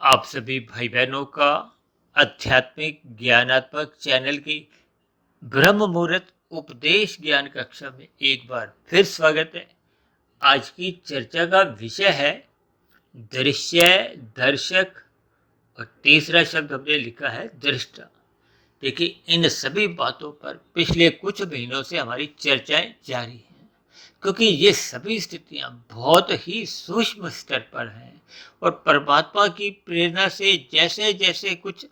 आप सभी भाई बहनों का आध्यात्मिक ज्ञानात्मक चैनल की ब्रह्म मुहूर्त उपदेश ज्ञान कक्षा में एक बार फिर स्वागत है। आज की चर्चा का विषय है दृश्य, दर्शक और तीसरा शब्द हमने लिखा है दृष्टा। देखिए, इन सभी बातों पर पिछले कुछ महीनों से हमारी चर्चाएं जारी हैं, क्योंकि ये सभी स्थितियां बहुत ही सूक्ष्म स्तर पर हैं और परमात्मा की प्रेरणा से जैसे जैसे कुछ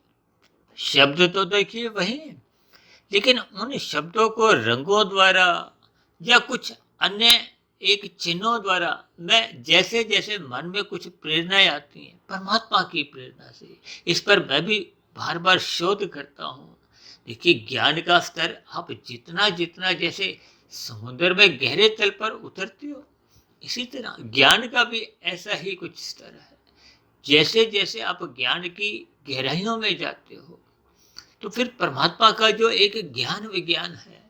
शब्द तो देखिए वही हैं, लेकिन उन शब्दों को रंगों द्वारा या कुछ अन्य एक चिन्हों द्वारा मैं जैसे जैसे मन में कुछ प्रेरणाएं आती हैं परमात्मा की प्रेरणा से, इस पर मैं भी बार बार शोध करता हूँ। देखिए, ज्ञान का स्तर आप जितना जितना जैसे समुद्र में गहरे तल पर उतरते हो, इसी तरह ज्ञान का भी ऐसा ही कुछ स्तर है। जैसे जैसे आप ज्ञान की गहराइयों में जाते हो, तो फिर परमात्मा का जो एक ज्ञान विज्ञान है,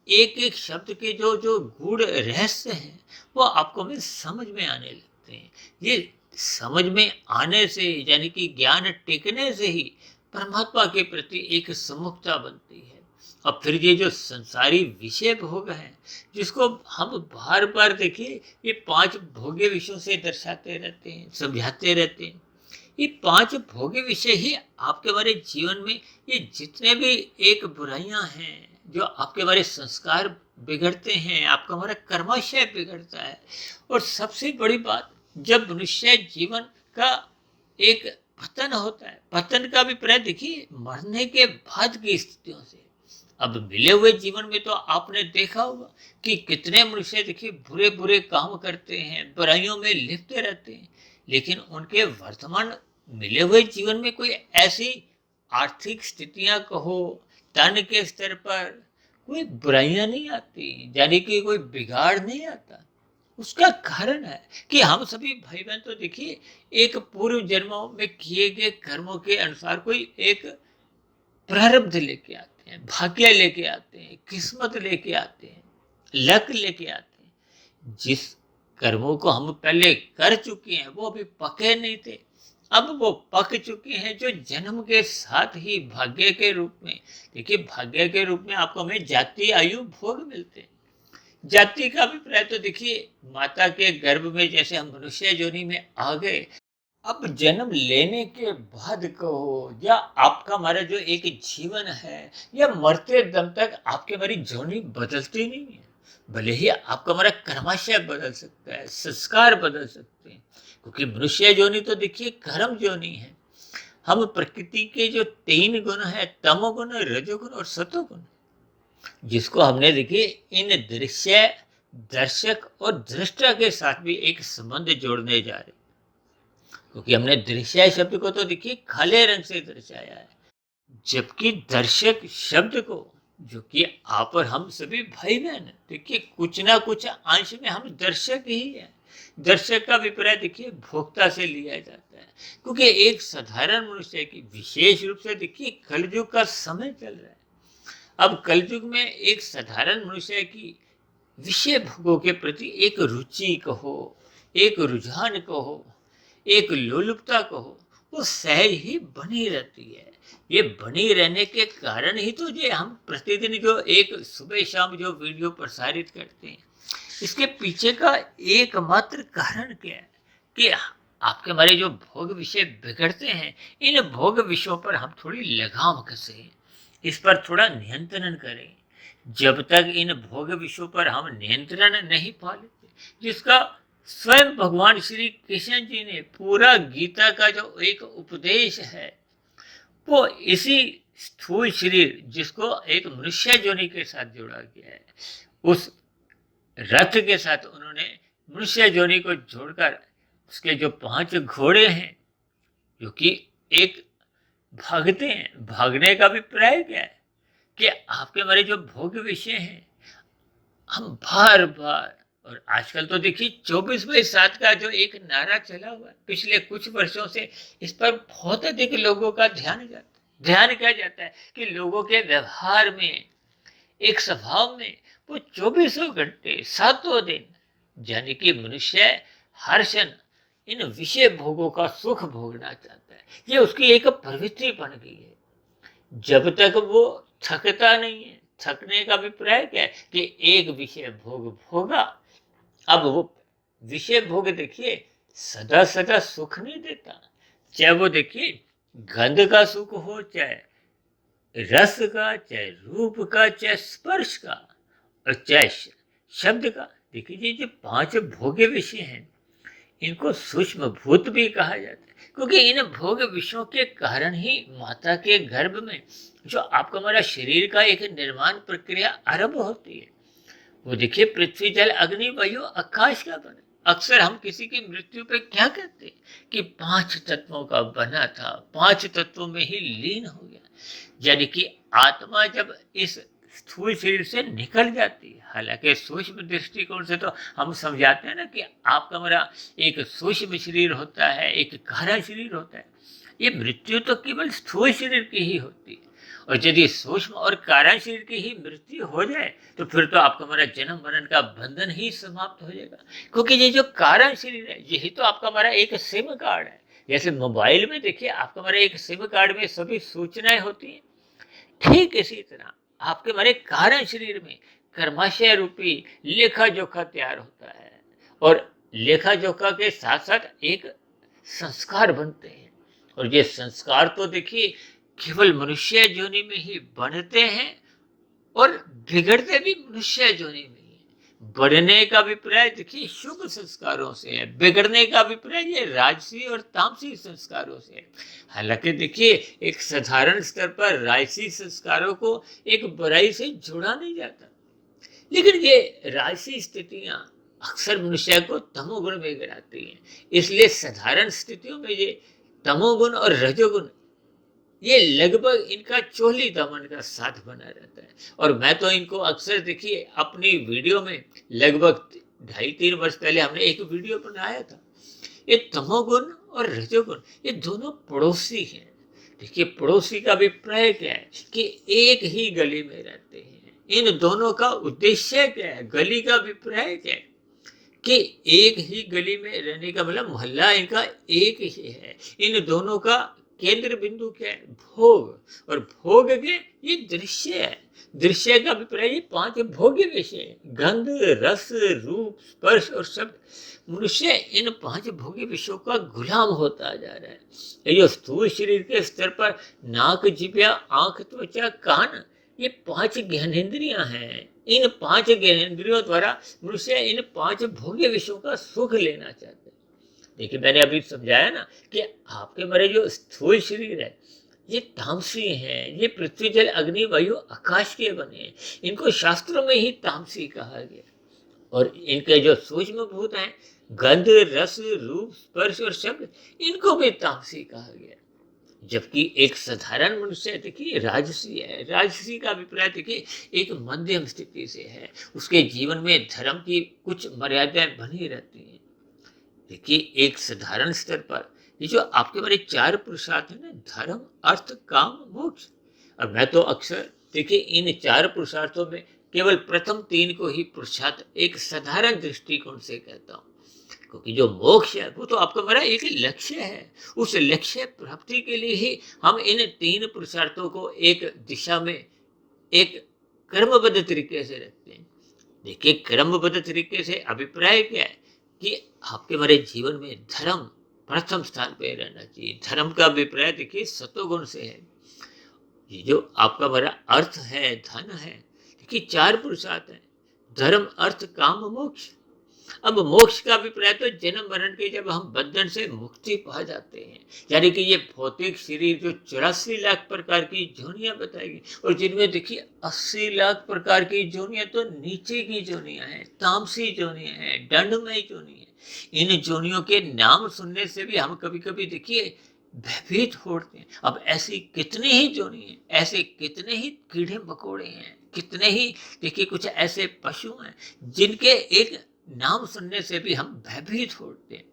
एक एक शब्द के जो जो गूढ़ रहस्य हैं, वो आपको में समझ में आने लगते हैं। ये समझ में आने से, यानी कि ज्ञान टिकने से ही परमात्मा के प्रति एक समुखता बनती है। अब फिर ये जो संसारी विषय भोग हैं, जिसको हम बार बार देखिए, ये 5 भोग्य विषयों से दर्शाते रहते हैं, समझाते रहते हैं। ये 5 भोग्य विषय ही आपके हमारे जीवन में, ये जितने भी एक बुराइयां हैं, जो आपके हमारे संस्कार बिगड़ते हैं, आपका हमारा कर्माशय बिगड़ता है। और सबसे बड़ी बात, जब मनुष्य जीवन का एक पतन होता है, पतन का अभिप्राय देखिए मरने के बाद की स्थितियों से। अब मिले हुए जीवन में तो आपने देखा होगा कि कितने मनुष्य देखिए बुरे बुरे काम करते हैं, बुराइयों में लिप्त रहते हैं, लेकिन उनके वर्तमान मिले हुए जीवन में कोई ऐसी आर्थिक स्थितियां कहो, तन के स्तर पर कोई बुराइयां नहीं आती, यानी कि कोई बिगाड़ नहीं आता। उसका कारण है कि हम सभी भाई बहन तो देखिए एक पूर्व जन्मों में किए गए कर्मों के अनुसार कोई एक प्रारब्ध लेके आते हैं, भाग्य लेके आते हैं, किस्मत लेके आते हैं, लक लेके आते हैं। जिस कर्मों को हम पहले कर चुके हैं वो अभी पके नहीं थे, अब वो पक चुके हैं, जो जन्म के साथ ही भाग्य के रूप में। देखिए, भाग्य के रूप में आपको हमें जाति आयु भोग मिलते हैं। जाति का अभिप्राय तो देखिए माता के गर्भ में जैसे हम मनुष्य योनि में आ गए, अब जन्म लेने के बाद कहो, या आपका हमारा जो एक जीवन है, या मरते दम तक आपके हमारी जोनी बदलती नहीं है। भले ही आपका हमारा कर्माशय बदल सकता है, संस्कार बदल सकते हैं, क्योंकि मनुष्य जोनी तो देखिए कर्म जोनी है। हम प्रकृति के जो 3 गुण है, तमोगुण, रजोगुण और सतोगुण, जिसको हमने देखिए इन दृश्य, दर्शक और दृष्टा के साथ भी एक संबंध जोड़ने जा रहे, क्योंकि हमने दृश्य शब्द को तो देखिए काले रंग से दर्शाया है, जबकि दर्शक शब्द को, जो कि आप और हम सभी भाई बहन हैं, देखिए कुछ ना कुछ अंश में हम दर्शक ही हैं। दर्शक का अभिप्राय देखिए भोक्ता से लिया जाता है, क्योंकि एक साधारण मनुष्य की, विशेष रूप से देखिए कलयुग का समय चल रहा है। अब कलयुग में एक साधारण मनुष्य की विषय भोगों के प्रति एक रुचि कहो, एक रुझान कहो, एक लोलुपता कहो, वो सहज ही बनी रहती है। ये बनी रहने के कारण ही तो ये हम प्रतिदिन जो एक सुबह शाम जो वीडियो प्रसारित करते हैं, इसके पीछे का एकमात्र कारण क्या है कि आपके हमारे जो भोग विषय बिगड़ते हैं, इन भोग विषयों पर हम थोड़ी लगाम कसें, इस पर थोड़ा नियंत्रण करें। जब तक इन भोग विषयों पर हम नियंत्रण नहीं पा लेते, जिसका स्वयं भगवान श्री कृष्ण जी ने पूरा गीता का जो एक उपदेश है, वो इसी स्थूल शरीर, जिसको एक मनुष्य योनि के साथ जोड़ा गया है, उस रथ के साथ उन्होंने मनुष्य योनि को जोड़कर उसके जो 5 घोड़े हैं, जो कि एक भागते हैं, भागने का भी प्राय क्या है कि आपके हमारे जो भोग विषय हैं, हम बार बार, और आजकल तो देखिए 24/7 का जो एक नारा चला हुआ है पिछले कुछ वर्षों से, इस पर बहुत अधिक लोगों का ध्यान जाता है। ध्यान क्या जाता है कि लोगों के व्यवहार में, एक स्वभाव में, वो 24 घंटे 7 दिन, यानी कि मनुष्य हर क्षण इन विषय भोगों का सुख भोगना चाहता है। ये उसकी एक प्रवृत्ति बन गई है। जब तक वो थकता नहीं है, थकने का अभिप्राय क्या है कि एक विषय भोग भोगा। अब वो विषय भोग देखिए सदा सदा सुख नहीं देता। चाहे वो देखिए गंध का सुख हो, चाहे रस का, चाहे रूप का, चाहे स्पर्श का, और चाहे शब्द का। देखिए ये जो 5 भोग्य विषय हैं इनको सूक्ष्म भूत भी कहा जाता है, क्योंकि इन भोग विषयों के कारण ही माता के गर्भ में जो आपका हमारा शरीर का एक निर्माण प्रक्रिया आरंभ होती है। वो देखिए पृथ्वी जल अग्नि वायु आकाश का बना। अक्सर हम किसी की मृत्यु पे क्या कहते हैं कि 5 तत्वों का बना था, 5 तत्वों में ही लीन हो गया। यानी कि आत्मा जब इस स्थूल शरीर से निकल जाती है, हालांकि सूक्ष्म दृष्टिकोण से तो हम समझाते हैं ना कि आपका हमारा एक सूक्ष्म शरीर होता है, एक कारण शरीर होता है। ये मृत्यु तो केवल स्थूल शरीर की ही होती है, और यदि सूक्ष्म और कारण शरीर की ही मृत्यु हो जाए तो फिर तो आपका हमारा जन्म मरण का बंधन ही समाप्त हो जाएगा। क्योंकि ये जो कारण शरीर है यही तो आपका हमारा एक सिम कार्ड है। जैसे मोबाइल में देखिए आपका हमारा एक सिम कार्ड में सभी सूचनाएं होती हैं, ठीक इसी तरह आपके हमारे कारण शरीर में कर्माशय रूपी लेखा जोखा तैयार होता है, और लेखा जोखा के साथ साथ एक संस्कार बनते हैं। और ये संस्कार तो देखिए केवल मनुष्य योनि में ही बनते हैं और बिगड़ते भी मनुष्य योनि में ही है। बढ़ने का अभिप्राय देखिए शुभ संस्कारों से है, बिगड़ने का अभिप्राय ये राजसी और तामसी संस्कारों से है। हालांकि देखिए एक साधारण स्तर पर राजसी संस्कारों को एक बुराई से जोड़ा नहीं जाता, लेकिन ये राजसी स्थितियां अक्सर मनुष्य को तमोगुण में गिराती हैं। इसलिए साधारण स्थितियों में ये तमोगुण और रजोगुण ये लगभग इनका चोली दामन का साथ बना रहता है। और मैं तो इनको अक्सर देखिए अपनी वीडियो में लगभग 2.5-3 वर्ष पहले हमने एक वीडियो बनाया था। ये तमोगुण और रजोगुण ये दोनों पड़ोसी हैं। देखिए पड़ोसी का अभिप्राय क्या है कि एक ही गली में रहते हैं। इन दोनों का उद्देश्य क्या है, गली का अभिप्राय क्या है कि एक ही गली में रहने का मतलब मोहल्ला इनका एक ही है। इन दोनों का केंद्र बिंदु क्या है, भोग। और भोग के ये दृश्य है। दृश्य का अभिप्राय ये 5 भोग्य विषय, गंध रस रूप स्पर्श और शब्द। मनुष्य इन 5 भोग्य विषयों का गुलाम होता जा रहा है। ये स्थूल शरीर के स्तर पर नाक जिभ्या आंख त्वचा कान ये 5 ज्ञानेंद्रियां हैं। इन 5 ज्ञानेंद्रियों द्वारा मनुष्य इन 5 भोग्य विषयों का सुख लेना चाहता है। देखिए मैंने अभी समझाया ना कि आपके मेरे जो स्थूल शरीर है ये तामसी हैं, ये पृथ्वी जल अग्नि वायु आकाश के बने हैं। इनको शास्त्रों में ही तामसी कहा गया। और इनके जो सूक्ष्म भूत हैं गंध रस रूप स्पर्श और शब्द इनको भी तामसी कहा गया। जबकि एक साधारण मनुष्य देखिए राजसी है। राजसी का अभिप्राय देखिए एक मध्यम स्थिति से है। उसके जीवन में धर्म की कुछ मर्यादाएं बनी रहती हैं। देखिए एक साधारण स्तर पर ये जो आपके बारे 4 पुरुषार्थ है ना, धर्म अर्थ काम मोक्ष। और मैं तो अक्सर देखिए इन 4 पुरुषार्थों में केवल प्रथम 3 को ही पुरुषार्थ एक साधारण दृष्टिकोण से कहता हूँ, क्योंकि जो मोक्ष है वो तो आपका मेरा एक लक्ष्य है। उस लक्ष्य प्राप्ति के लिए ही हम इन 3 पुरुषार्थों को एक दिशा में एक क्रमबद्ध तरीके से रखते हैं। देखिए क्रमबद्ध तरीके से अभिप्राय क्या है कि आपके हमारे जीवन में धर्म प्रथम स्थान पे रहना चाहिए। धर्म का अभिप्राय देखिए सत्वगुण से है। ये जो आपका हमारा अर्थ है धन है, देखिए 4 पुरुषार्थ है, धर्म अर्थ काम मोक्ष। अब मोक्ष का अभिप्राय तो जन्म मरण के जब हम बंधन से मुक्ति पा जाते हैं, यानी कि ये भौतिक शरीर जो 84 लाख प्रकार की जोनियां बताएगी, और जिनमें देखिए 80 लाख प्रकार की जोनियां तो नीचे की जोनियां हैं, तामसी जोनियां हैं, दंडमय जोनियां हैं। इन जोनियों के नाम सुनने से भी हम कभी कभी देखिए भयभीत होते हैं। अब ऐसी कितनी ही जोनी है, ऐसे कितने ही कीड़े मकोड़े हैं, कितने ही देखिए कुछ ऐसे पशु हैं जिनके एक नाम सुनने से भी हम भयभीत होते हैं।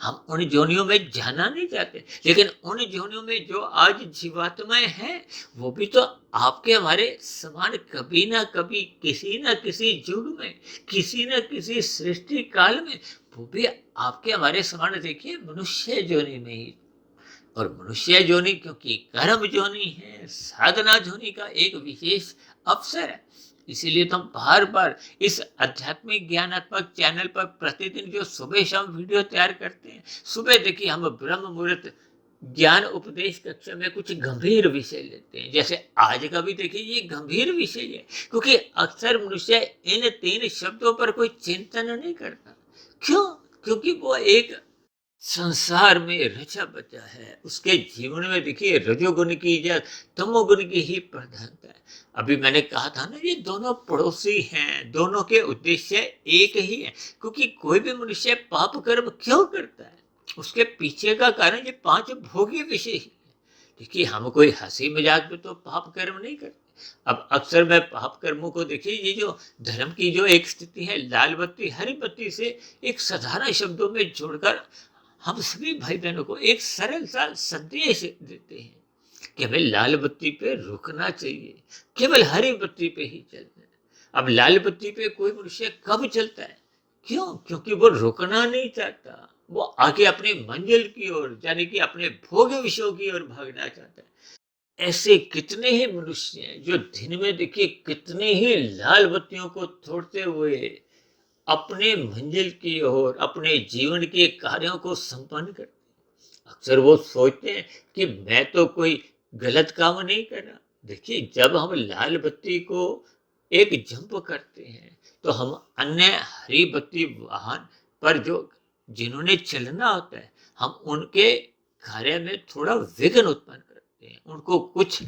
हम उन जोनियों में जाना नहीं चाहते, लेकिन उन जोनियों में जो आज जीवात्माएं हैं वो भी तो आपके हमारे समान कभी ना कभी किसी न किसी युग में किसी न किसी सृष्टि काल में वो भी आपके हमारे समान देखिए मनुष्य योनि में ही। और मनुष्य योनि क्योंकि कर्म योनि है, साधना योनि का एक विशेष अवसर है। इसीलिए तो हम बार बार इस आध्यात्मिक ज्ञानात्मक चैनल पर प्रतिदिन जो सुबह शाम वीडियो तैयार करते हैं। सुबह देखिए हम ब्रह्म मुहूर्त ज्ञान उपदेश कक्षा में कुछ गंभीर विषय लेते हैं, जैसे आज का भी देखिए ये गंभीर विषय है, क्योंकि अक्सर मनुष्य इन 3 शब्दों पर कोई चिंतन नहीं करता। क्यों? क्योंकि वो एक संसार में रचा बचा है। उसके जीवन में देखिए रजोगुण की या तमोगुण की ही प्रधानता है। अभी मैंने कहा था ना, ये दोनों पड़ोसी हैं, दोनों के उद्देश्य एक ही है। क्योंकि कोई भी मनुष्य पाप कर्म क्यों करता है, उसके पीछे का कारण ये 5 भोग्य विषय ही है। देखिए हम कोई हंसी मजाक में तो पाप कर्म नहीं करते। अब अक्सर मैं पाप कर्मों को देखिए, ये जो धर्म की जो एक स्थिति है, लाल बत्ती हरी बत्ती से एक साधारण शब्दों में जोड़कर हम सभी भाई बहनों को एक सरल सा संदेश देते हैं कि हमें लाल बत्ती पे रुकना चाहिए, केवल हरी बत्ती पे ही चलना है। अब लाल बत्ती पे कोई मनुष्य कब चलता है? क्यों? क्योंकि वो रुकना नहीं चाहता, वो आगे अपनी मंजिल की ओर, यानी कि अपने भोग विषयों की ओर भागना चाहता है। ऐसे कितने ही मनुष्य हैं जो दिन में देखिए कितने ही लाल बत्तियों को छोड़ते हुए अपने मंजिल की ओर, अपने जीवन के कार्यों को संपन्न करते हैं। अक्सर वो सोचते हैं कि मैं तो कोई गलत काम नहीं कर रहा। देखिए जब हम लाल बत्ती को एक जंप करते हैं तो हम अन्य हरी बत्ती वाहन पर जो जिन्होंने चलना होता है, हम उनके कार्य में थोड़ा विघ्न उत्पन्न करते हैं, उनको कुछ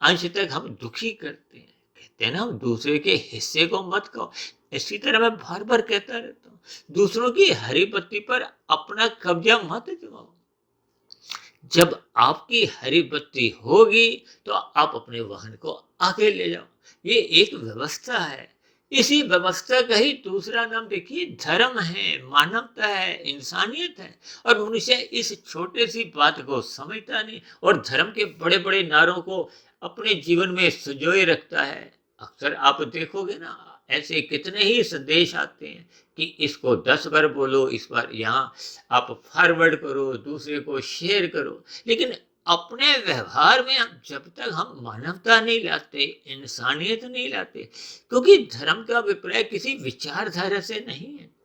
अंश तक हम दुखी करते हैं। कहते हैं ना, हम दूसरे के हिस्से को मत खाओ। इसी तरह मैं बार बार कहता रहता हूँ, दूसरों की हरी बत्ती पर अपना कब्जा मत जमाओ। जब आपकी हरी बत्ती होगी तो आप अपने वाहन को आगे ले जाओ। ये एक व्यवस्था है। इसी व्यवस्था का ही दूसरा नाम देखिए धर्म है, मानवता है, इंसानियत है। और मनुष्य इस छोटे सी बात को समझता नहीं और धर्म के बड़े बड़े नारों को अपने जीवन में संजोए रखता है। अक्सर आप देखोगे ना, ऐसे कितने ही संदेश आते हैं कि इसको 10 बार बोलो, इस बार यहाँ आप फॉरवर्ड करो, दूसरे को शेयर करो। लेकिन अपने व्यवहार में हम जब तक हम मानवता नहीं लाते, इंसानियत नहीं लाते, क्योंकि धर्म का अभिप्राय किसी विचारधारा से नहीं है।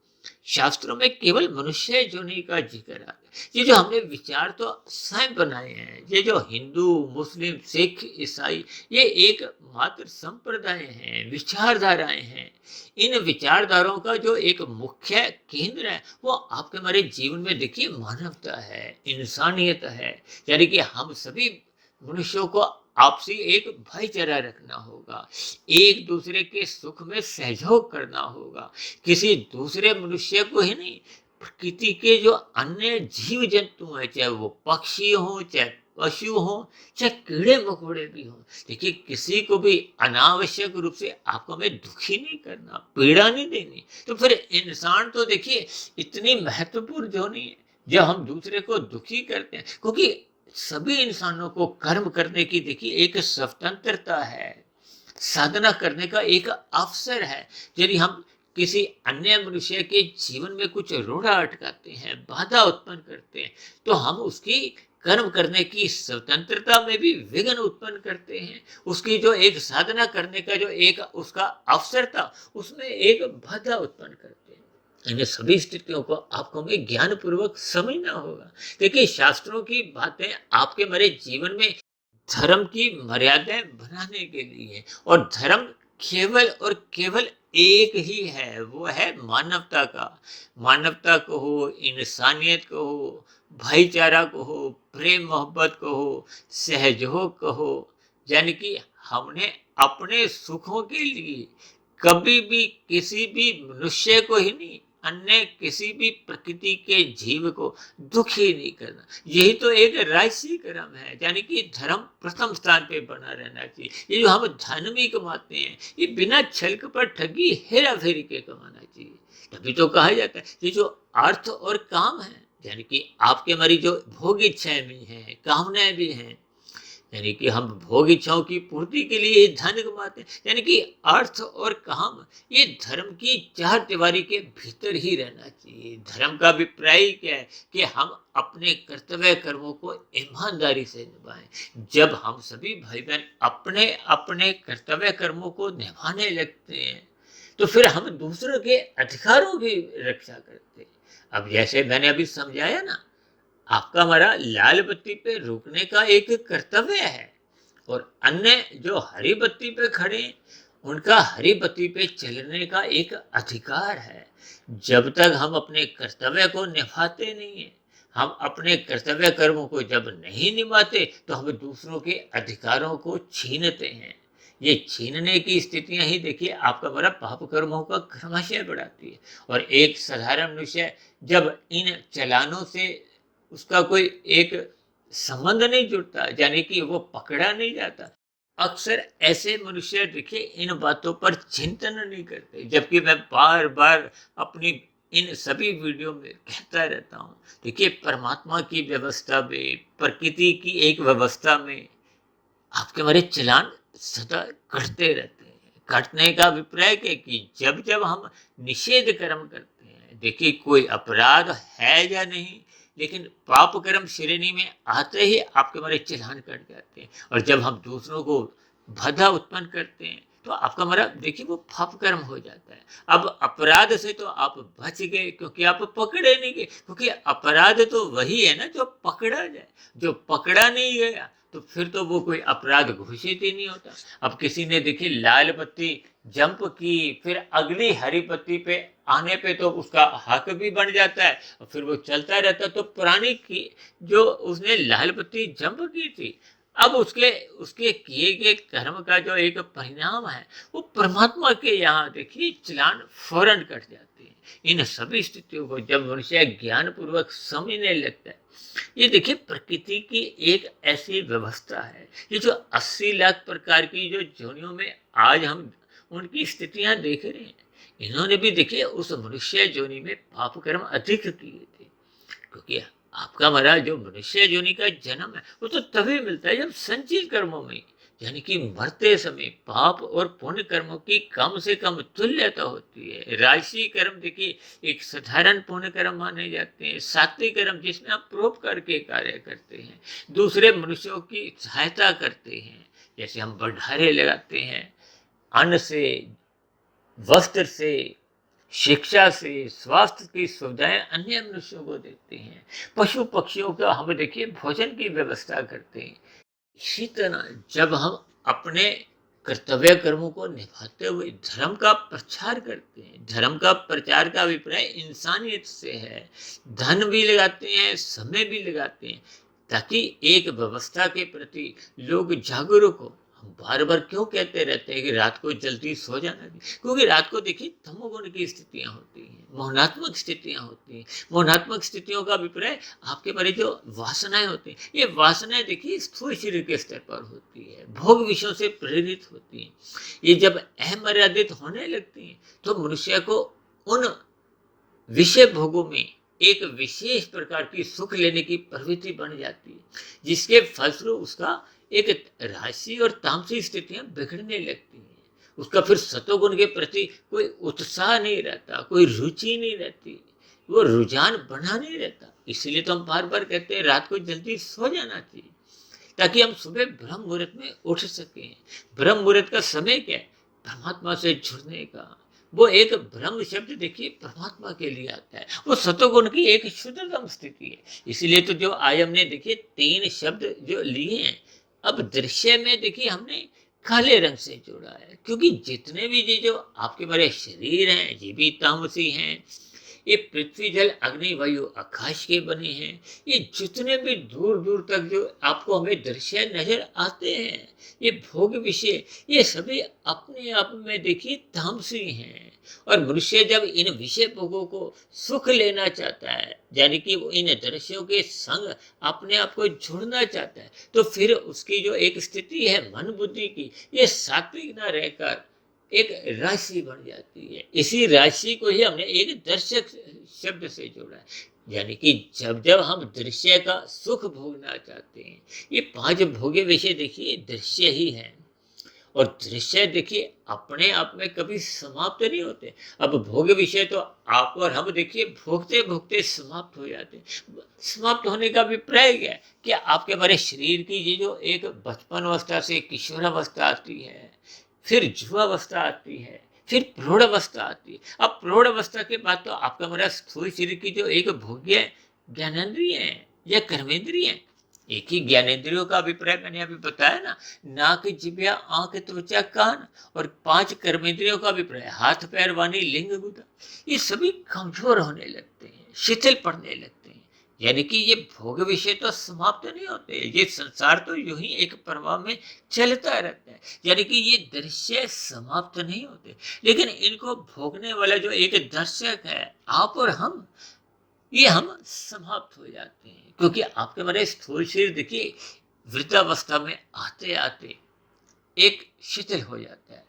शास्त्रों में केवल मनुष्य योनि का जिक्र आता है। ये जो हमने विचार तो स्वयं बनाए हैं, ये जो हिंदू, मुस्लिम, सिख, ईसाई, ये एक मात्र संप्रदाय हैं, विचारधाराएं हैं। इन विचारधाराओं का जो एक मुख्य केंद्र है वो आपके हमारे जीवन में देखिए मानवता है, इंसानियत है। यानी कि हम सभी मनुष्यों को आपसी एक भाईचारा रखना होगा, एक दूसरे के सुख में सहयोग करना होगा। किसी दूसरे मनुष्य को ही नहीं, प्रकृति के जो अन्य जीव जंतु हैं, चाहे वो पक्षी हो, चाहे पशु हो, चाहे कीड़े मकोड़े भी हो, देखिए किसी को भी अनावश्यक रूप से आपको हमें दुखी नहीं करना, पीड़ा नहीं देनी। तो फिर इंसान तो देखिए इतनी महत्वपूर्ण जो नहीं है जब हम दूसरे को दुखी करते हैं, क्योंकि सभी इंसानों को कर्म करने की देखिए एक स्वतंत्रता है, साधना करने का एक अवसर है। यदि हम किसी अन्य मनुष्य के जीवन में कुछ रोड़ा अटकाते हैं, बाधा उत्पन्न करते हैं, तो हम उसकी कर्म करने की स्वतंत्रता में भी विघ्न उत्पन्न करते हैं। उसकी जो एक साधना करने का जो एक उसका अवसर था, उसमें एक बाधा उत्पन्न करते हैं। इन सभी स्थितियों को आपको हमें ज्ञान पूर्वक समझना होगा। देखिए शास्त्रों की बातें आपके मेरे जीवन में धर्म की मर्यादाएं बनाने के लिए, और धर्म केवल और केवल एक ही है, वो है मानवता का। मानवता को हो, इंसानियत को हो, भाईचारा को हो, प्रेम मोहब्बत को हो, सहयोग को हो। यानी कि हमने अपने सुखों के लिए कभी भी किसी भी मनुष्य को ही नहीं, अन्य किसी भी प्रकृति के जीव को दुखी नहीं करना। यही तो एक राजसी कर्म है, यानी कि धर्म प्रथम स्थान पे बना रहना चाहिए। ये जो हम धन भी कमाते हैं, ये बिना छल कपट ठगी हेरा फेरी के कमाना चाहिए। तभी तो कहा जाता है ये जो अर्थ और काम है, यानी कि आपके हमारी जो भोग इच्छाएं भी हैं, कामनाएं भी हैं, यानी कि हम भोग इच्छाओं की पूर्ति के लिए धन कमाते हैं। यानी कि अर्थ और काम ये धर्म की चार दीवारी के भीतर ही रहना चाहिए। धर्म का अभिप्राय क्या है कि हम अपने कर्तव्य कर्मों को ईमानदारी से निभाएं। जब हम सभी भाई बहन अपने अपने कर्तव्य कर्मों को निभाने लगते हैं तो फिर हम दूसरों के अधिकारों की रक्षा करते हैं। अब जैसे मैंने अभी समझाया ना, आपका हमारा लाल बत्ती पे रुकने का एक कर्तव्य है और अन्य जो हरी बत्ती पे खड़े हैं, उनका हरी बत्ती पे चलने का एक अधिकार है। जब तक हम अपने कर्तव्य को निभाते नहीं है, हम अपने कर्तव्य कर्मों को जब नहीं निभाते तो हम दूसरों के अधिकारों को छीनते हैं। ये छीनने की स्थितियां ही देखिए आपका बड़ा पाप कर्मों का क्रमशः बढ़ाती है। और एक साधारण मनुष्य जब इन चलानों से उसका कोई एक संबंध नहीं जुड़ता, यानी कि वो पकड़ा नहीं जाता, अक्सर ऐसे मनुष्य देखिए इन बातों पर चिंतन नहीं करते। जबकि मैं बार बार अपनी इन सभी वीडियो में कहता रहता हूँ, देखिए परमात्मा की व्यवस्था में, प्रकृति की एक व्यवस्था में आपके हमारे चलान सदा कटते रहते हैं। कटने का अभिप्राय क्या कि जब जब हम निषेध कर्म करते हैं, देखिए कोई अपराध है या नहीं, लेकिन पाप कर्म श्रेणी में आते ही आपके हमारे चलान कट जाते हैं। और जब हम दूसरों को बाधा उत्पन्न करते हैं तो आपका हमारा देखिए वो पाप कर्म हो जाता है। अब अपराध से तो आप बच गए क्योंकि आप पकड़े नहीं गए, क्योंकि अपराध तो वही है ना जो पकड़ा जाए। जो पकड़ा नहीं गया तो फिर तो वो कोई अपराध घोषित ही नहीं होता। अब किसी ने देखी लाल बत्ती जंप की, फिर अगली हरी बत्ती पे आने पे तो उसका हक भी बन जाता है और फिर वो चलता रहता। तो पुरानी की जो उसने लाल बत्ती जंप की थी, अब उसके उसके किए गए कर्म का जो एक परिणाम है वो परमात्मा के यहाँ देखिए चलान फौरन कट जाते हैं। इन सभी स्थितियों को जब मनुष्य ज्ञान पूर्वक समझने लगता है, ये देखिए प्रकृति की एक ऐसी व्यवस्था है। ये जो 80 लाख प्रकार की जो योनियों में आज हम उनकी स्थितियां देख रहे हैं, इन्होंने भी देखिए उस मनुष्य योनि में पाप कर्म अधिक किए थे। क्योंकि आपका हमारा जो मनुष्य योनि का जन्म है वो तो तभी मिलता है जब संचित कर्मों में, यानी कि मरते समय पाप और पुण्य कर्मों की कम से कम तुल्यता होती है। राशि कर्म देखिए एक साधारण पुण्य कर्म माने जाते हैं। सात्विक कर्म जिसमें आप परोपकार के कार्य करते हैं, दूसरे मनुष्यों की सहायता करते हैं, जैसे हम भंडारे लगाते हैं, अन्न से, वस्त्र से, शिक्षा से, स्वास्थ्य की सुविधाएं अन्य मनुष्यों को देते हैं, पशु पक्षियों का हम देखिए भोजन की व्यवस्था करते हैं। इसी तरह जब हम अपने कर्तव्य कर्मों को निभाते हुए धर्म का प्रचार करते हैं, धर्म का प्रचार का अभिप्राय इंसानियत से है, धन भी लगाते हैं, समय भी लगाते हैं, ताकि एक व्यवस्था के प्रति लोग जागरूक हो। हम बार बार क्यों कहते रहते हैं कि रात को जल्दी सो जाना, क्योंकि रात को देखिए तमोगुण की स्थितियां होती हैं, मौनात्मक स्थितियां होती हैं। मौनात्मक स्थितियों का अभिप्राय आपके बारे जो वासनाएं होती हैं, ये वासनाएं देखिए स्थूल शरीर के स्तर पर होती है, भोग विषयों से प्रेरित होती हैं। ये जब अमर्यादित होने लगती हैं तो मनुष्य को उन विषय भोगों में एक विशेष प्रकार की सुख लेने की प्रवृत्ति बन जाती है, जिसके फलस्वरूप उसका एक राशि और तामसी स्थितियां बिगड़ने लगती हैं। उसका फिर सतोगुण के प्रति कोई उत्साह नहीं रहता, कोई रुचि नहीं रहती, वो रुझान बना नहीं रहता। इसलिए तो हम बार बार कहते हैं रात को जल्दी सो जाना चाहिए, ताकि हम सुबह ब्रह्म मुहूर्त में उठ सकें। ब्रह्म मुहूर्त का समय क्या है? परमात्मा से जुड़ने का। वो एक ब्रह्म शब्द देखिए परमात्मा के लिए आता है, वो सतोगुण की एक शुद्धतम स्थिति है। इसलिए तो जो आज हमने देखिए 3 शब्द जो लिए हैं, अब दृश्य में देखिए हमने काले रंग से जोड़ा है, क्योंकि जितने भी ये जो आपके बड़े शरीर हैं ये भी तामसी हैं। ये पृथ्वी जल अग्नि वायु आकाश के बने हैं। ये जितने भी दूर दूर तक जो आपको हमें दृश्य नजर आते हैं, ये भोग विषय, ये सभी अपने आप में देखिए तामसी हैं। और मनुष्य जब इन विषय भोगों को सुख लेना चाहता है, यानी कि वो इन दृश्यों के संग अपने आप को जोड़ना चाहता है, तो फिर उसकी जो एक स्थिति है मन बुद्धि की, ये सात्विक न रहकर एक राशि बन जाती है। इसी राशि को ही हमने एक दर्शक शब्द से जोड़ा है। यानी कि जब जब हम दृश्य का सुख भोगना चाहते हैं, ये पांच भोग्य विषय देखिए दृश्य ही हैं। और दृश्य देखिए अपने आप में कभी समाप्त नहीं होते। अब भोग विषय तो आप और हम देखिए भोगते भोगते समाप्त हो जाते हैं। समाप्त होने का अभिप्राय क्या है कि आपके हमारे शरीर की ये जो एक बचपन अवस्था से किशोर अवस्था आती है, फिर युवावस्था आती है, फिर प्रौढ़ अवस्था आती है। अब प्रौढ़ अवस्था के बाद तो आपका हमारा स्थूल शरीर की जो एक भोग्य ज्ञानेन्द्रिय है या कर्मेंद्रिय है, एक ही ज्ञानेंद्रियों का अभिप्राय मैंने अभी बताया ना, नाक जिह्वा आंख त्वचा कान, और पांच कर्मेंद्रियों का अभिप्राय हाथ पैर वाणी लिंग गुदा, ये सभी कमजोर होने लगते हैं, शिथिल पड़ने लगते हैं। यानी कि ये भोग विषय तो समाप्त नहीं होते, ये संसार तो यूं ही एक प्रवाह में चलता रहता है। यानी कि ये दृश्य समाप्त नहीं होते, लेकिन इनको भोगने वाला जो एक दर्शक है आप और हम, ये हम समाप्त हो जाते हैं। क्योंकि आपके हमारे स्थूल शरीर देखिए वृद्धावस्था में आते आते एक शिथिल हो जाता है।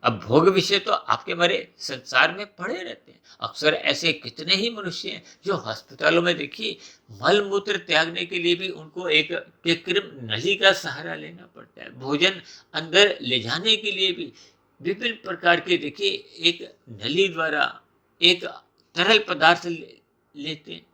अब भोग विषय तो आपके हमारे संसार में पड़े रहते हैं। अक्सर ऐसे कितने ही मनुष्य हैं जो अस्पतालों में देखिए मल मूत्र त्यागने के लिए भी उनको एक कृत्रिम नली का सहारा लेना पड़ता है। भोजन अंदर ले जाने के लिए भी विभिन्न प्रकार के देखिए एक नली द्वारा एक तरल पदार्थ लेते हैं।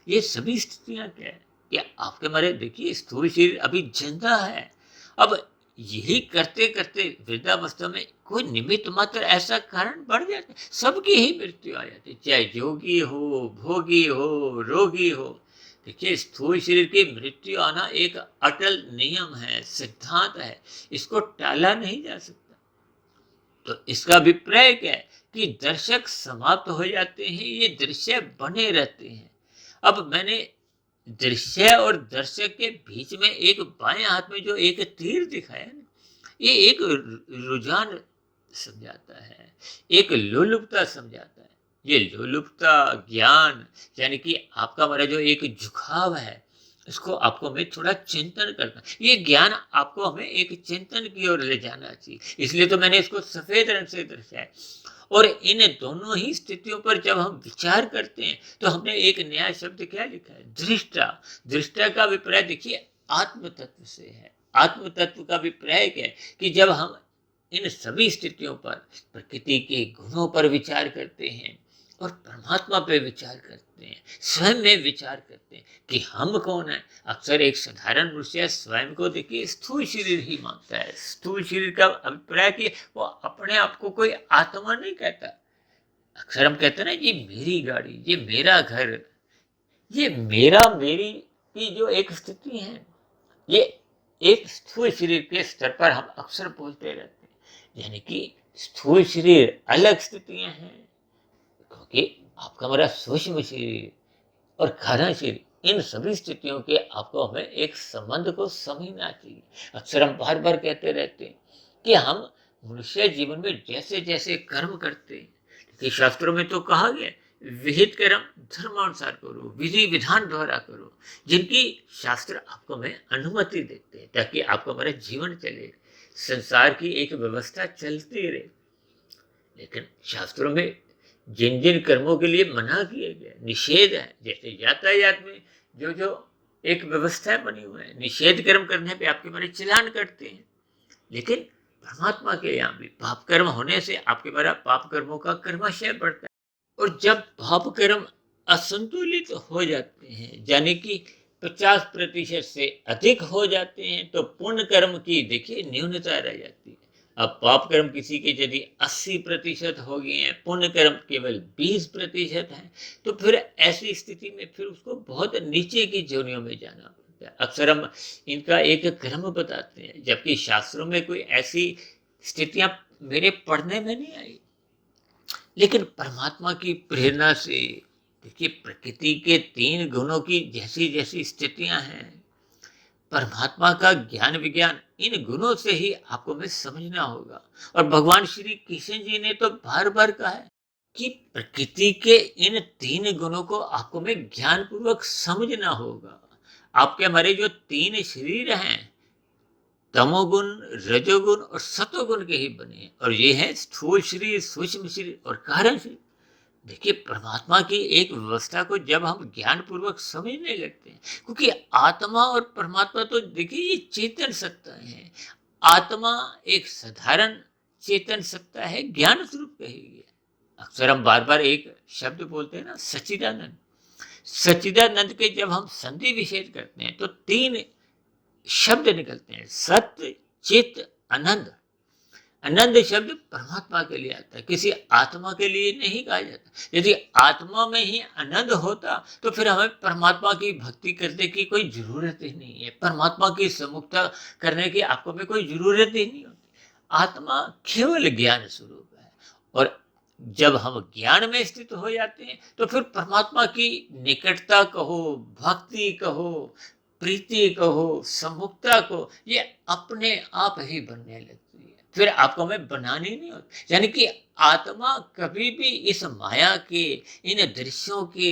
ये सभी स्थितियां क्या है कि आपके हमारे देखिए स्थूल शरीर अभी जिंदा है। अब यही करते करते वृद्धावस्था में कोई निमित्त मात्र ऐसा कारण बढ़ जाता है, सबकी ही मृत्यु आ जाती है, चाहे योगी हो, भोगी हो, रोगी हो। देखिए स्थूल शरीर की मृत्यु आना एक अटल नियम है, सिद्धांत है, इसको टाला नहीं जा सकता। तो इसका अभिप्राय क्या है कि दर्शक समाप्त हो जाते हैं, ये दृश्य बने रहते हैं। अब मैंने दृश्य और दर्शक के बीच में एक बाएं हाथ में जो एक तीर दिखाया ना, ये एक रुझान समझाता है, एक लोलुपता समझाता है। ये लोलुपता ज्ञान यानी कि आपका हमारा जो एक झुकाव है, इसको आपको हमें थोड़ा चिंतन करना, ये ज्ञान आपको हमें एक चिंतन की ओर ले जाना चाहिए। इसलिए तो मैंने इसको सफेद रंग से दर्शाया। और इन दोनों ही स्थितियों पर जब हम विचार करते हैं तो हमने एक नया शब्द क्या लिखा है, दृष्टा। दृष्टा का अभिप्राय देखिए आत्म तत्व से है। आत्म तत्व का अभिप्राय क्या है कि जब हम इन सभी स्थितियों पर प्रकृति के गुणों पर विचार करते हैं और परमात्मा पे विचार करते हैं, स्वयं में विचार करते हैं कि हम कौन है। अक्सर एक साधारण मनुष्य स्वयं को देखिए स्थूल शरीर ही मानता है। स्थूल शरीर का अभिप्राय कि वो अपने आप को कोई आत्मा नहीं कहता। अक्सर हम कहते हैं ना, ये मेरी गाड़ी, ये मेरा घर, ये मेरा मेरी की जो एक स्थिति है, ये एक स्थूल शरीर के स्तर पर हम अक्सर बोलते रहते हैं। यानी कि स्थूल शरीर अलग स्थितियां हैं, क्योंकि आपका हमारा सूक्ष्म शरीर और कारण शरीर, इन सभी स्थितियों के आपको हमें एक संबंध को समझना चाहिए। अक्सर हम बार बार कहते रहते हैं कि हम मनुष्य जीवन में जैसे जैसे कर्म करते हैं, कि शास्त्रों में तो कहा गया विहित कर्म धर्मानुसार करो, विधि विधान द्वारा करो, जिनकी शास्त्र आपको हमें अनुमति देते हैं ताकि आपको हमारा जीवन चले, संसार की एक व्यवस्था चलती रहे। लेकिन शास्त्रों में जिन जिन कर्मों के लिए मना किए गए, निषेध है, जैसे यातायात में जो जो एक व्यवस्था बनी हुई है, निषेध कर्म करने पे आपके हमारे चलान करते हैं। लेकिन परमात्मा के यहाँ भी पाप कर्म होने से आपके द्वारा पाप कर्मों का कर्माशय बढ़ता है। और जब पाप कर्म असंतुलित हो जाते हैं, यानी कि 50% से अधिक हो जाते हैं, तो पुण्य कर्म की देखिए न्यूनता रह जाती है। अब पाप कर्म किसी के यदि 80% हो गए हैं, पुण्य कर्म केवल 20% है, तो फिर ऐसी स्थिति में फिर उसको बहुत नीचे की जोनियों में जाना पड़ता है। अक्सर हम इनका एक क्रम बताते हैं, जबकि शास्त्रों में कोई ऐसी स्थितियां मेरे पढ़ने में नहीं आई। लेकिन परमात्मा की प्रेरणा से देखिए प्रकृति के 3 गुणों की जैसी जैसी स्थितियां हैं, परमात्मा का ज्ञान विज्ञान इन गुणों से ही आपको हमें समझना होगा। और भगवान श्री कृष्ण जी ने तो बार बार कहा है कि प्रकृति के इन 3 गुणों को आपको हमें ज्ञान पूर्वक समझना होगा। आपके हमारे जो 3 शरीर हैं, तमोगुण, रजोगुण और सतोगुण के ही बने हैं, और ये है स्थूल शरीर, सूक्ष्म शरीर और कारण शरीर। देखिए, परमात्मा की एक व्यवस्था को जब हम ज्ञान पूर्वक समझने लगते हैं, क्योंकि आत्मा और परमात्मा तो देखिए ये चेतन सत्ता है। आत्मा एक साधारण चेतन सत्ता है, ज्ञान स्वरूप कही गई। अक्सर हम बार बार एक शब्द बोलते हैं ना, सच्चिदानंद। सच्चिदानंद के जब हम संधि विच्छेद करते हैं तो तीन शब्द निकलते हैं, सत्य, चित, आनंद। आनंद शब्द परमात्मा के लिए आता है, किसी आत्मा के लिए नहीं कहा जाता। यदि आत्मा में ही आनंद होता तो फिर हमें परमात्मा की भक्ति करने की कोई जरूरत ही नहीं है, परमात्मा की सम्मुखता करने की आपको में कोई जरूरत ही नहीं होती। आत्मा केवल ज्ञान स्वरूप है, और जब हम ज्ञान में स्थित हो जाते हैं तो फिर परमात्मा की निकटता कहो, भक्ति कहो, प्रीति कहो, सम्मुखता कहो, ये अपने आप ही बनने लगती है। फिर आपको हमें बनानी नहीं होती। यानी कि आत्मा कभी भी इस माया के, इन दृश्यों के,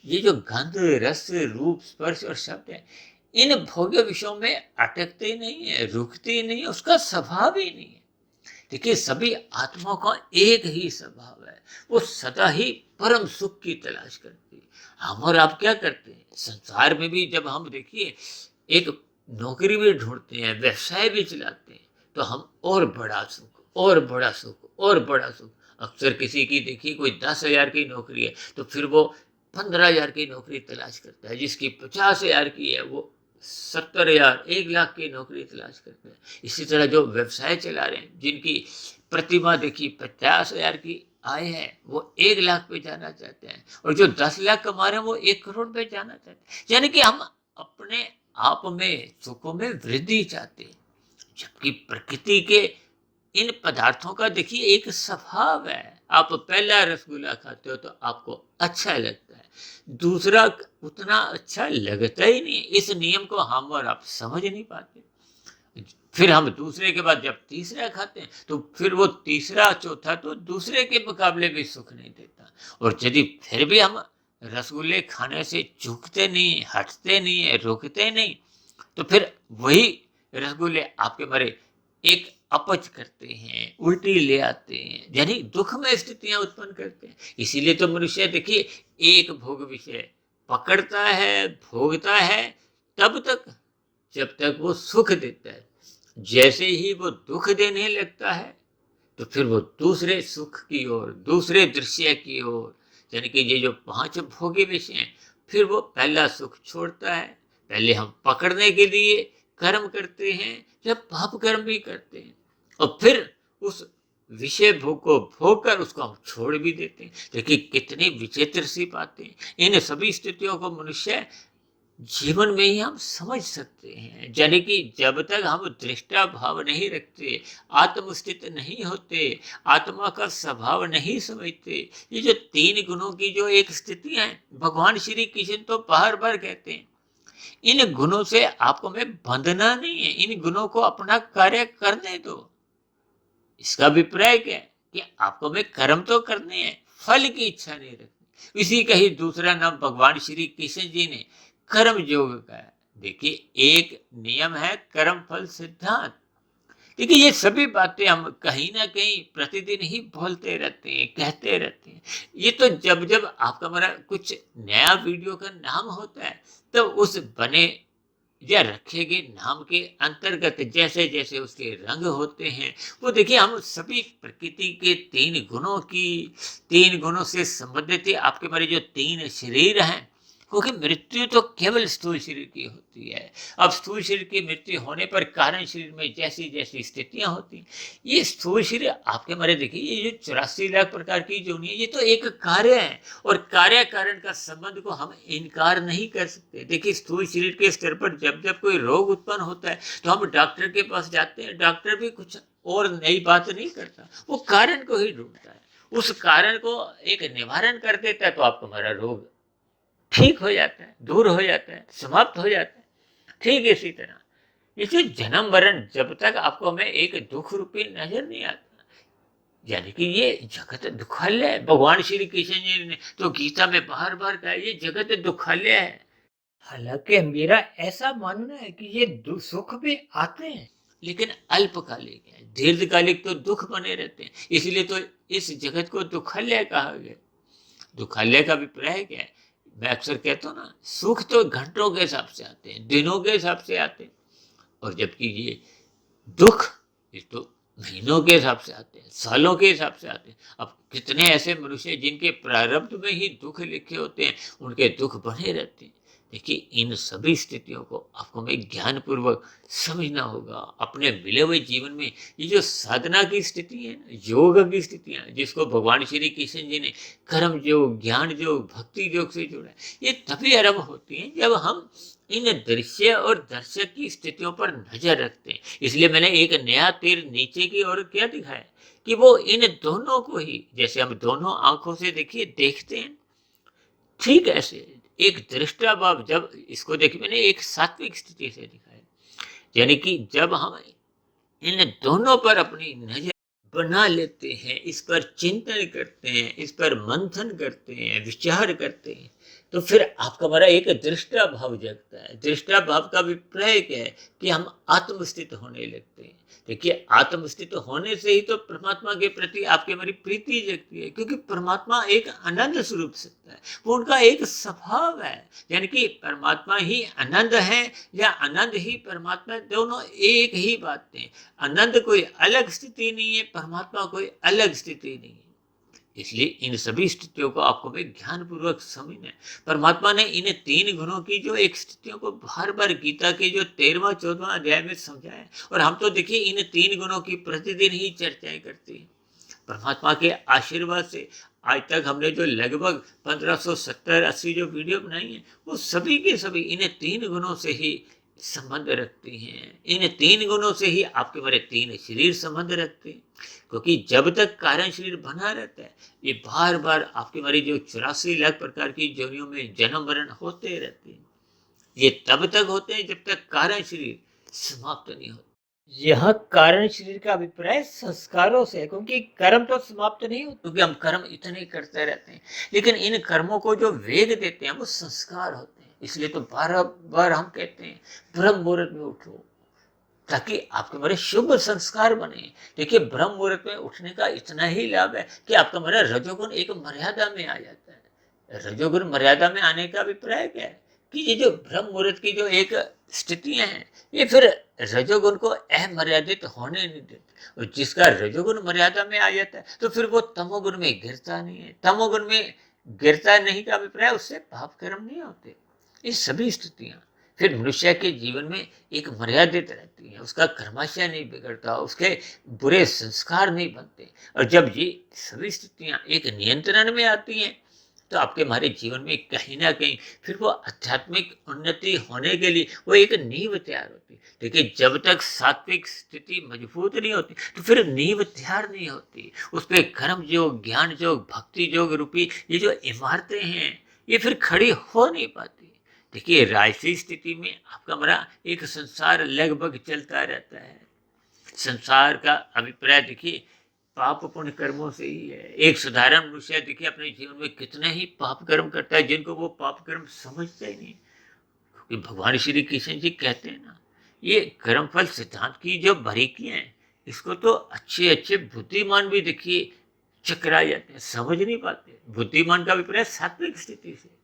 ये जो गंध, रस, रूप, स्पर्श और शब्द है, इन भोग्य विषयों में अटकते ही नहीं है, रुकते ही नहीं है, उसका स्वभाव ही नहीं है। देखिए, सभी आत्माओं का एक ही स्वभाव है, वो सदा ही परम सुख की तलाश करती है। हम और आप क्या करते हैं संसार में भी, जब हम देखिए एक नौकरी भी ढूंढते हैं, व्यवसाय भी चलाते हैं, तो हम और बड़ा सुख, और बड़ा सुख, और बड़ा सुख। अक्सर किसी की देखिए कोई 10,000 की नौकरी है तो फिर वो 15,000 की नौकरी तलाश करता है, जिसकी 50,000 की है वो 70,000, 1,00,000 की नौकरी तलाश करते हैं। इसी तरह जो व्यवसाय चला रहे हैं, जिनकी प्रतिमा देखिए 50,000 की आय है, वो 1,00,000 पे जाना चाहते हैं, और जो 10,00,000 कमा रहे हैं वो 1 करोड़ पे जाना चाहते हैं। यानी कि हम अपने आप में सुखों में वृद्धि चाहते हैं, जबकि प्रकृति के इन पदार्थों का देखिए एक स्वभाव है। आप पहला रसगुल्ला खाते हो तो आपको अच्छा लगता है, दूसरा उतना अच्छा लगता ही नहीं। इस नियम को हम और आप समझ नहीं पाते। फिर हम दूसरे के बाद जब तीसरा खाते हैं तो फिर वो तीसरा, चौथा तो दूसरे के मुकाबले भी सुख नहीं देता। और यदि फिर भी हम रसगुल्ले खाने से चूकते नहीं, हटते नहीं, रुकते नहीं, तो फिर वही रसगुल्ले आपके मारे एक अपच करते हैं, उल्टी ले आते हैं, यानी दुख में स्थितियां उत्पन्न करते हैं। इसीलिए तो मनुष्य देखिए एक भोग विषय पकड़ता है, भोगता है, तब तक जब तक वो सुख देता है। जैसे ही वो दुख देने लगता है तो फिर वो दूसरे सुख की ओर, दूसरे दृश्य की ओर, यानी कि ये जो 5 भोगी विषय हैं, फिर वो पहला सुख छोड़ता है। पहले हम पकड़ने के लिए कर्म करते हैं, या पाप कर्म भी करते हैं, और फिर उस विषय भोग को भोग कर उसको हम छोड़ भी देते हैं। देखिए कितनी विचित्र सी बातें। इन सभी स्थितियों को मनुष्य जीवन में ही हम समझ सकते हैं। यानी कि जब तक हम दृष्टा भाव नहीं रखते, आत्मस्थित नहीं होते, आत्मा का स्वभाव नहीं समझते, ये जो 3 गुणों की जो एक स्थिति है, भगवान श्री कृष्ण तो बार बार कहते हैं, इन गुणों से आपको में बंधना नहीं है, इन गुणों को अपना कार्य करने दो। इसका अभिप्राय क्या है कि आपको में कर्म तो करने हैं, फल की इच्छा नहीं रखनी। इसी का ही दूसरा नाम भगवान श्री कृष्ण जी ने कर्म योग का है। देखिए एक नियम है कर्म फल सिद्धांत। देखिए ये सभी बातें हम कहीं ना कहीं प्रतिदिन ही बोलते रहते हैं, कहते रहते हैं। ये तो जब जब आपका हमारा कुछ नया वीडियो का नाम होता है, तब उस बने या रखे गए नाम के अंतर्गत जैसे जैसे उसके रंग होते हैं, वो देखिए हम सभी प्रकृति के 3 गुणों से संबंधित है। आपके हमारे जो 3 शरीर हैं, क्योंकि मृत्यु तो केवल स्थूल शरीर की होती है। अब स्थूल शरीर की मृत्यु होने पर कारण शरीर में जैसी जैसी स्थितियां होती, ये स्थूल शरीर आपके हमारे देखिए ये जो 84 लाख प्रकार की योनि है, ये तो एक कार्य है, और कार्य कारण का संबंध को हम इनकार नहीं कर सकते। देखिए स्थूल शरीर के स्तर पर जब जब कोई रोग उत्पन्न होता है तो हम डॉक्टर के पास जाते हैं, डॉक्टर भी कुछ और नई बात नहीं करता, वो कारण को ही ढूंढता है, उस कारण को एक निवारण कर देता है, तो आपको हमारा रोग ठीक हो जाता है, दूर हो जाता है, समाप्त हो जाता है। ठीक इसी तरह ये जो जन्म मरण, जब तक आपको हमें एक दुख रूपी नजर नहीं आता, यानी कि ये जगत दुखालय है। भगवान श्री कृष्ण जी ने तो गीता में बार बार कहा ये जगत दुखालय है। हालांकि मेरा ऐसा मानना है कि ये सुख भी आते हैं, लेकिन अल्पकालिक है, दीर्घकालिक तो दुख बने रहते हैं। इसलिए तो इस जगत को दुखालय कहा गया। दुखालय का अभिप्राय क्या है? मैं अक्सर कहता हूँ ना, सुख तो घंटों के हिसाब से आते हैं, दिनों के हिसाब से आते हैं, और जबकि ये दुख ये तो महीनों के हिसाब से आते हैं, सालों के हिसाब से आते हैं। अब कितने ऐसे मनुष्य हैं जिनके प्रारब्ध में ही दुख लिखे होते हैं, उनके दुख बने रहते हैं। देखिए, इन सभी स्थितियों को आपको में ज्ञान पूर्वक समझना होगा। अपने मिले हुए जीवन में ये जो साधना की स्थिति है, योग की स्थितियां, जिसको भगवान श्री कृष्ण जी ने कर्म योग, ज्ञान योग, भक्ति योग से जोड़ा है, ये तभी आरंभ होती है जब हम इन दृश्य और दर्शक की स्थितियों पर नजर रखते हैं। इसलिए मैंने एक नया तीर नीचे की ओर क्या दिखाया कि वो इन दोनों को ही, जैसे हम दोनों आंखों से देखिए देखते हैं, ठीक ऐसे एक दृष्टा भाव, जब इसको देखिए मैंने एक सात्विक स्थिति से दिखाया, यानी कि जब हम इन दोनों पर अपनी नजर बना लेते हैं, इस पर चिंतन करते हैं, इस पर मंथन करते हैं, विचार करते हैं, तो फिर आपका हमारा एक दृष्टा भाव जगता है। दृष्टा भाव का अभिप्राय क्या है कि हम आत्मस्थित होने लगते हैं। देखिए, आत्मस्थित होने से ही तो परमात्मा के प्रति आपकी हमारी प्रीति जगती है, क्योंकि परमात्मा एक आनंद स्वरूप सत्ता है, वो उनका एक स्वभाव है। यानी कि परमात्मा ही आनंद है या आनंद ही परमात्मा, दोनों एक ही बातें हैं। आनंद कोई अलग स्थिति नहीं है, परमात्मा कोई अलग स्थिति नहीं है। इसलिए इन सभी स्थितियों को आपको भी ध्यान पूर्वक समझना है। परमात्मा ने इन तीन गुणों की जो एक स्थितियों को बार बार गीता के जो 13वां 14वां अध्याय में समझाया है, और हम तो देखिए इन तीन गुणों की प्रतिदिन ही चर्चाएं करते हैं। परमात्मा के आशीर्वाद से आज तक हमने जो लगभग 1570-80 जो वीडियो बनाई है, वो सभी के सभी इन तीन गुणों से ही संबंध रखती हैं। इन तीन गुणों से ही आपके हमारे तीन शरीर संबंध रखते हैं, क्योंकि जब तक कारण शरीर बना रहता है, ये बार बार आपके हमारी जो 84 लाख प्रकार की योनियों में जन्म मरण होते रहते हैं। ये तब तक होते हैं जब तक कारण शरीर समाप्त नहीं होता। यह कारण शरीर का अभिप्राय संस्कारों से है, क्योंकि कर्म तो समाप्त नहीं होते, क्योंकि हम कर्म इतने करते रहते हैं, लेकिन इन कर्मों को जो वेग देते हैं वो संस्कार होते हैं। इसलिए तो बार बार हम कहते हैं ब्रह्म मुहूर्त में उठो, ताकि आपके हमारे शुभ संस्कार बने। देखिए, ब्रह्म मुहूर्त में उठने का इतना ही लाभ है कि आपका हमारा रजोगुण एक मर्यादा में आ जाता है। रजोगुण मर्यादा में आने का अभिप्राय क्या है कि ये जो ब्रह्म मुहूर्त की जो एक स्थितियां हैं, ये फिर रजोगुण को अमर्यादित होने नहीं देते, और जिसका रजोगुण मर्यादा में आ जाता है तो फिर वो तमोगुण में गिरता नहीं है। तमोगुण में गिरता नहीं का अभिप्राय उससे पाप कर्म नहीं होते। ये सभी स्थितियां फिर मनुष्य के जीवन में एक मर्यादित रहती है, उसका कर्माशय नहीं बिगड़ता, उसके बुरे संस्कार नहीं बनते। और जब ये सभी स्थितियां एक नियंत्रण में आती हैं, तो आपके हमारे जीवन में कहीं ना कहीं फिर वो आध्यात्मिक उन्नति होने के लिए वो एक नींव तैयार होती है। देखिए, जब तक सात्विक स्थिति मजबूत नहीं होती, तो फिर नींव तैयार नहीं होती। उस पर कर्म योग, ज्ञान योग, भक्ति योग रूपी ये जो इमारतें हैं, ये फिर खड़ी हो नहीं पाती। देखिए, राजसी स्थिति में आपका हमारा एक संसार लगभग चलता रहता है। संसार का अभिप्राय देखिए पाप पुण्य कर्मों से ही है। एक साधारण मनुष्य देखिए अपने जीवन में कितने ही पाप कर्म करता है, जिनको वो पाप कर्म समझता ही नहीं। क्योंकि भगवान श्री कृष्ण जी कहते हैं ना, ये कर्मफल सिद्धांत की जो बारीकियां हैं, इसको तो अच्छे अच्छे बुद्धिमान भी देखिए चकरा जाते हैं, समझ नहीं पाते। बुद्धिमान का अभिप्राय सात्विक स्थिति से।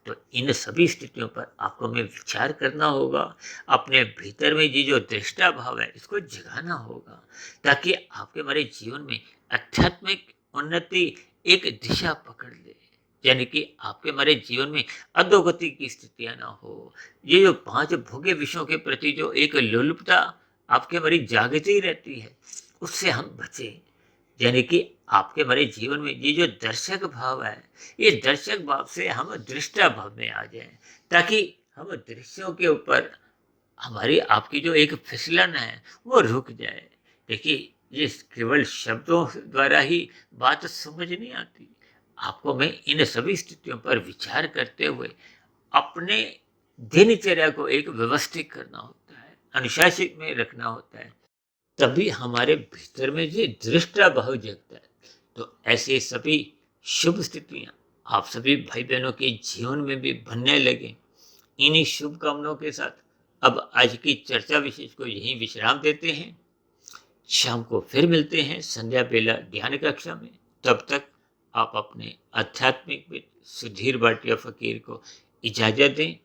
तो इन सभी स्थितियों पर आपको हमें विचार करना होगा। अपने भीतर में ये जो दृष्टा भाव है, इसको जगाना होगा, ताकि आपके हमारे जीवन में आध्यात्मिक उन्नति एक दिशा पकड़ ले। यानी कि आपके हमारे जीवन में अधोगति की स्थितियां ना हो। ये जो 5 भोग्य विषयों के प्रति जो एक लोलुपता आपके हमारी जागती रहती है, उससे हम बचें। यानी कि आपके हमारे जीवन में ये जो दर्शक भाव है, ये दर्शक भाव से हम दृष्टा भाव में आ जाएं, ताकि हम दृश्यों के ऊपर हमारी आपकी जो एक फिसलन है वो रुक जाए। देखिए, ये केवल शब्दों द्वारा ही बात समझ नहीं आती। आपको मैं इन सभी स्थितियों पर विचार करते हुए अपने दिनचर्या को एक व्यवस्थित करना होता है, अनुशासित में रखना होता है, तभी हमारे भीतर में ये दृष्टा भाव जगता है। तो ऐसे सभी शुभ स्थितियां आप सभी भाई बहनों के जीवन में भी बनने लगे। इन्हीं शुभकामनाओं के साथ अब आज की चर्चा विशेष को यहीं विश्राम देते हैं। शाम को फिर मिलते हैं संध्या बेला ज्ञान कक्षा में। तब तक आप अपने आध्यात्मिक मित्र सुधीर भाटिया फकीर को इजाजत दें।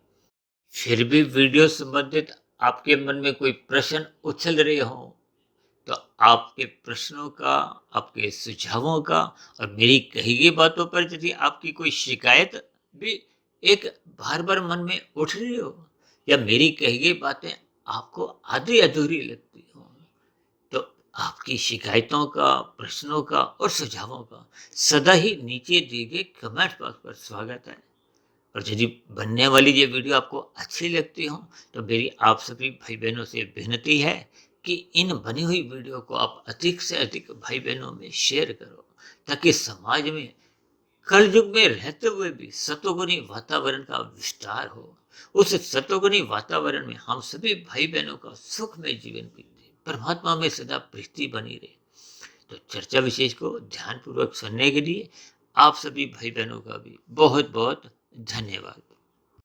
फिर भी वीडियो संबंधित आपके मन में कोई प्रश्न उछल रहे हों तो आपके प्रश्नों का, आपके सुझावों का और मेरी कही गई बातों पर यदि आपकी कोई शिकायत भी एक बार बार मन में उठ रही हो या मेरी कही गई बातें आपको आधी अधूरी लगती हो तो आपकी शिकायतों का, प्रश्नों का और सुझावों का सदा ही नीचे दिए गए कमेंट बॉक्स पर स्वागत है। और यदि बनने वाली ये वीडियो आपको अच्छी लगती हो तो मेरी आप सभी भाई बहनों से विनती है कि इन बनी हुई वीडियो को आप अधिक से अधिक भाई बहनों में शेयर करो ताकि समाज में कल युग में रहते हुए भी सतोगुणी वातावरण का विस्तार हो। उस सतोगुणी वातावरण में हम सभी भाई बहनों का सुखमय जीवन बीते, परमात्मा में सदा प्रीति बनी रहे। तो चर्चा विशेष को ध्यानपूर्वक सुनने के लिए आप सभी भाई बहनों का भी बहुत बहुत धन्यवाद।